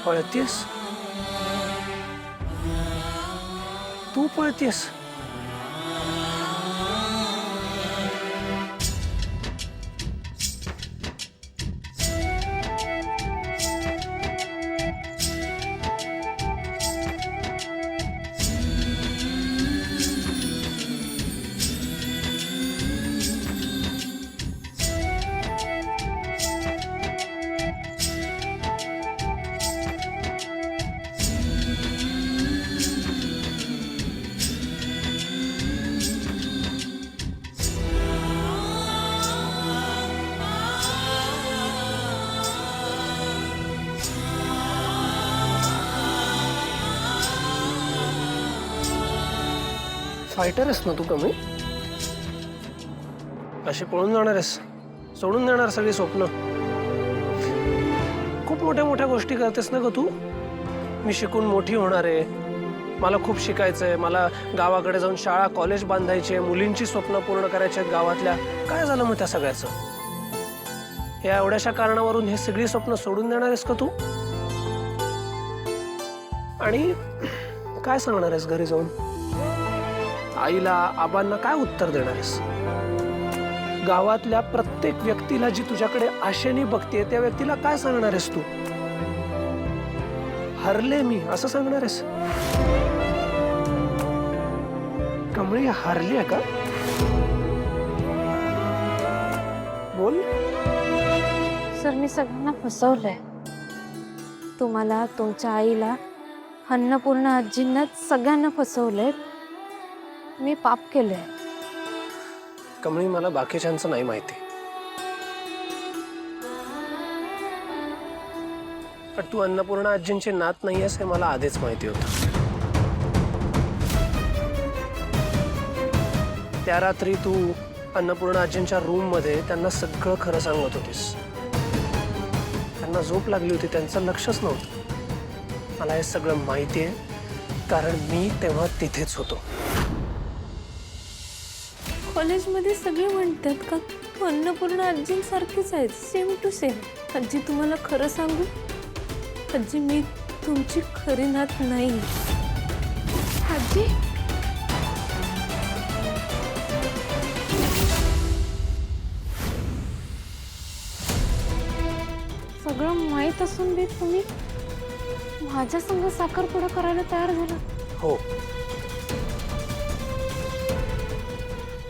पळतीयस? तू पळतीयस? Fighter आहेस ना तू कमी? अशी पळून जाणार आहेस? सोडून देणार सगळी स्वप्न? खूप मोठ्या मोठ्या गोष्टी करतेस ना ग तू? मी शिकून मोठी होणार आहे, मला खूप शिकायचंय, मला गावाकडे जाऊन शाळा कॉलेज बांधायचे, मुलींची स्वप्न पूर्ण करायची आहेत गावातल्या. काय झालं मग त्या सगळ्याचं? या एवढ्याशा कारणावरून हे सगळी स्वप्न सोडून देणार आहेस का तू? आणि काय सांगणार आहेस घरी जाऊन? आईला आबांना काय उत्तर देणार आहेस? गावातल्या प्रत्येक व्यक्तीला जी तुझ्याकडे आशेने बघते त्या व्यक्तीला काय सांगणार आहेस तू? हरले मी असं सांगणार आहेस? कमळी हरली आहे का? बोल. सर मी सगळ्यांना फसवलंय. तुम्हाला, तुमच्या आईला, अन्नपूर्णा आजींना सगळ्यांना फसवलंय. मी पाप केलंय. कमळी मला बाकीच्यांचं नाही माहिती, पण तू अन्नपूर्णा आजींची नात नाहीयेस हे मला आधीच माहिती होतं. त्या रात्री तू अन्नपूर्णा आजींच्या रूम मध्ये त्यांना सगळं खरं सांगत होतीस. त्यांना झोप लागली होती, त्यांचं लक्षच नव्हतं. मला हे सगळं माहिती आहे, कारण मी तेव्हा तिथेच होतो. कॉलेजमध्ये सगळे म्हणतात का तू अन्नपूर्णा आजींसारखीच आहे, सेम टू सेम. आजी तुम्हाला खरं सांगू, आजी मी तुमची खरी नात नाही. आजी सगळं माहीत असून बी तुम्ही माझ्या संग साखरपुडा करायला तयार झाला? हो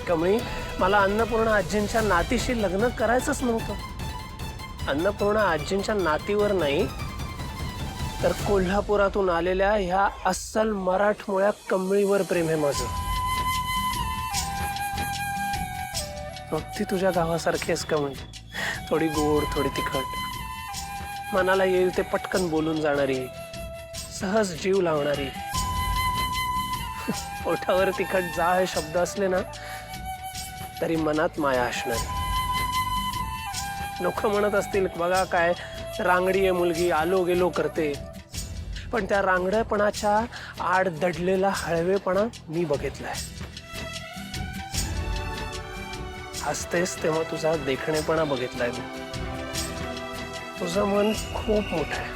कमळी, मला अन्नपूर्णा आजींच्या नातीशी लग्न करायचंच नव्हतं. अन्नपूर्णा आजींच्या नातीवर नाही, तर कोल्हापुरातून आलेल्या ह्या अस्सल मराठमोळ्या कमळीवर प्रेम आहे माझं. ती तुझ्या गावासारखी आहेस कमळी, थोडी गोड, थोडी तिखट, मनाला येईल ते पटकन बोलून जाणारी, सहज जीव लावणारी. ओठावर तिखट जाळ हे शब्द असले ना तरी मनात माया असणारी. लोक म्हणत असतील बघा काय रांगडी आहे मुलगी, आलो गेलो करते, पण त्या रांगडेपणाच्या आड दडलेला हळवेपणा मी बघितलाय. हसतेस तेव्हा तुझा देखणेपणा बघितलाय मी. तुझं मन खूप मोठं आहे.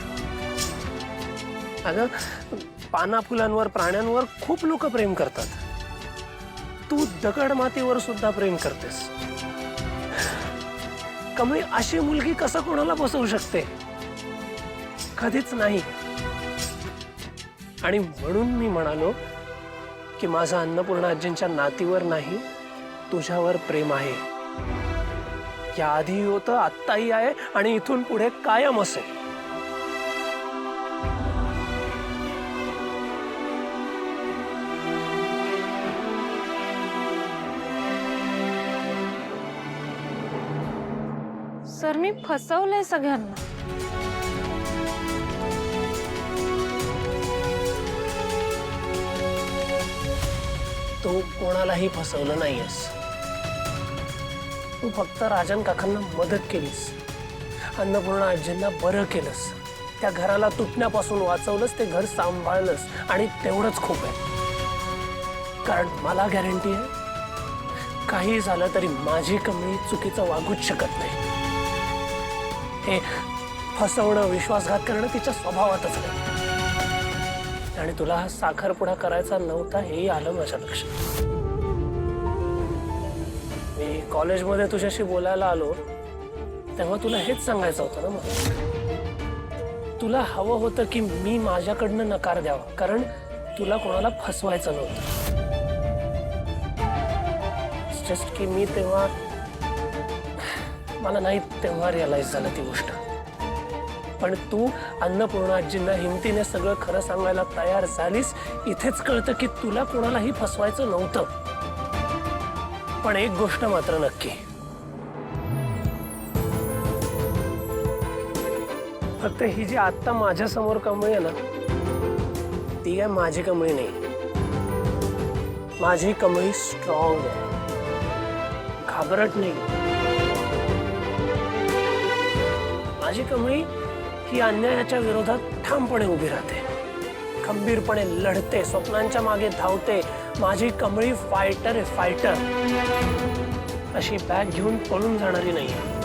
अगं पाना फुलांवर, प्राण्यांवर खूप लोक प्रेम करतात. तू दगड मातीवर सुद्धा प्रेम करतेस. कमळी, अशी मुलगी कसं कोणाला बसवू शकते? कधीच नाही. आणि म्हणून मी म्हणालो की माझं अन्नपूर्णा आजींच्या नातीवर नाही, तुझ्यावर प्रेम आहे. याआधी होतं, आत्ताही आहे आणि इथून पुढे कायम असेल. सर मी फसवलंय सगळ्यांना. तू कोणालाही फसवलं नाहीयेस. तू फक्त राजन काकांना मदत केलीस, अन्नपूर्णा आजींना बरं केलंस, त्या घराला तुटण्यापासून वाचवलंस, ते घर सांभाळलंस, आणि तेवढंच खूप आहे. कारण मला गॅरंटी आहे, काही झालं तरी माझी कमळी चुकीचं वागूच शकत नाही. हे फसवणं, विश्वासघात करणं तिच्या स्वभावातच नाही. आणि तुला हा साखरपुडा करायचा नव्हता हेही आलं माझ्या लक्षात. मी कॉलेजमध्ये तुझ्याशी बोलायला आलो तेव्हा तुला हेच सांगायचं होतं ना मला. तुला हवं होतं की मी माझ्याकडनं नकार द्यावा, कारण तुला कोणाला फसवायचं नव्हतं. जस्ट की मी तेव्हा मला नाही तेव्हा रिअलाइज झालं ती गोष्ट. पण तू अन्नपूर्णा आजींना हिमतीने सगळं खरं सांगायला तयार झालीस. इथेच कळतं की तुला कोणालाही फसवायचं नव्हतं. पण एक गोष्ट मात्र नक्की, फक्त ही जी आता माझ्या समोर कमळी आहे ना, ती काय माझी कमळी नाही. माझी कमळी स्ट्रॉंग आहे, घाबरट नाही. माझी कमळी ही अन्यायाच्या विरोधात ठामपणे उभी राहते, खंबीरपणे लढते, स्वप्नांच्या मागे धावते. माझी कमळी फायटर आहे, फायटर. अशी बॅग घेऊन पळून जाणारी नाहीये.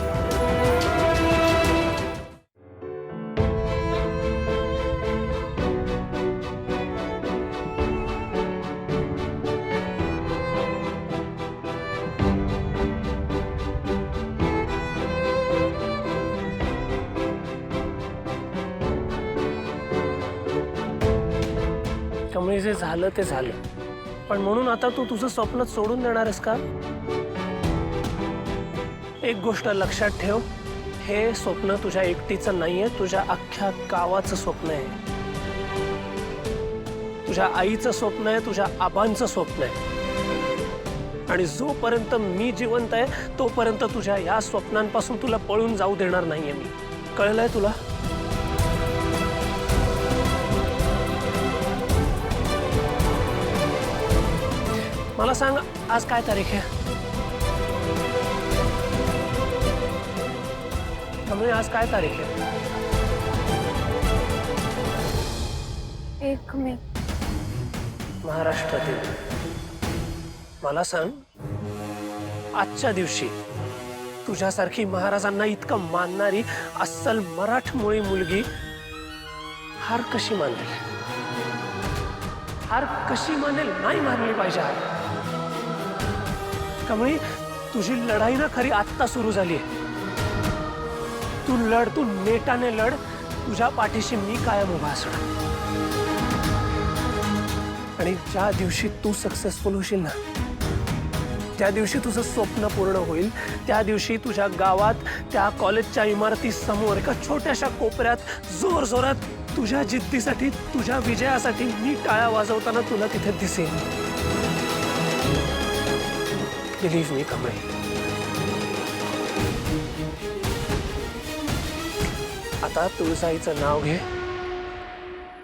कमळी, जे झालं ते झालं, पण म्हणून आता तू तुझं स्वप्न सोडून देणार आहेस का? एक गोष्ट लक्षात ठेव, हे स्वप्न तुझ्या एकटीचं नाहीये, तुझ्या अख्ख्या गावाचं स्वप्न आहे. तुझ्या आईचं स्वप्न आहे, तुझ्या आबांचं स्वप्न आहे. आणि जोपर्यंत मी जिवंत आहे तोपर्यंत तुझ्या या स्वप्नांपासून तुला पळून जाऊ देणार नाहीये मी. कळलंय तुला? मला सांग, आज काय तारीख आहे? कमळी, आज काय तारीख आहे? 1 मे. महाराष्ट्र दिन. मला सांग, आजच्या दिवशी तुझ्यासारखी महाराजांना इतकं मानणारी अस्सल मराठमोळी मुलगी हार कशी मानेल? हार कशी मानेल? नाही मानली पाहिजे हार. कमळी, तुझी लढाई ना खरी आत्ता सुरू झाली आहे. तू लढ, तू नेटाने लढ. तुझ्या पाठीशी मी कायम उभा असणार. आणि ज्या दिवशी तू सक्सेसफुल होशील ना, त्या दिवशी तुझं स्वप्न पूर्ण होईल. त्या दिवशी तुझ्या गावात त्या कॉलेजच्या इमारतीसमोर एका छोट्याशा कोपऱ्यात जोर जोरात तुझ्या जिद्दीसाठी, तुझ्या विजयासाठी मी टाळ्या वाजवताना तुला तिथे दिसेल. बिलीव्ह मी कमळी. आता तुळजाईचं नाव घे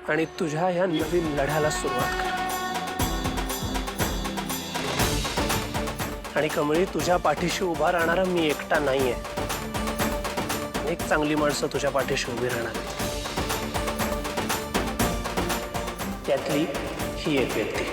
आणि तुझ्या या नवीन लढ्याला सुरुवात कर. आणि कमळी, तुझ्या पाठीशी उभा राहणारा मी एकटा नाहीये. एक चांगली माणसं तुझ्या पाठीशी उभी राहणार, त्यातली ही एक व्यक्ती.